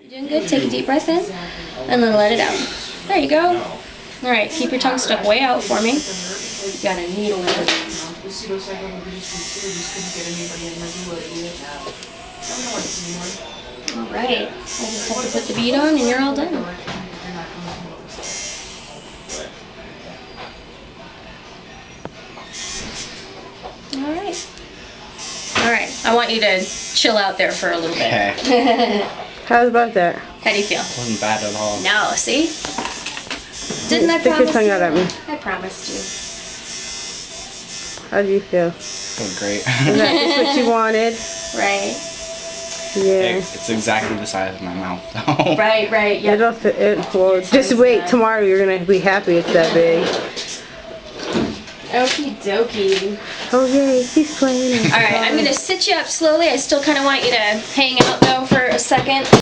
You're doing good. Take a deep breath in and then let it out. There you go. All right, keep your tongue stuck way out for me. You got a needle in it. All right, I just have to put the bead on and you're all done. All right. All right, I want you to chill out there for a little bit. Okay. How's about that? How do you feel? Wasn't bad at all. No, see? Didn't I Stick promise your tongue you? out at me. I promised How do you feel? Feel great. Is that just what you wanted? you. Right. Yeah. It's exactly the size of my mouth though. Right, yeah. Well, just wait. Tomorrow you're gonna be happy it's that big. Okie dokie. Oh yay, he's playing. All right, I'm gonna sit you up slowly. I still kind of want you to hang out though for a second.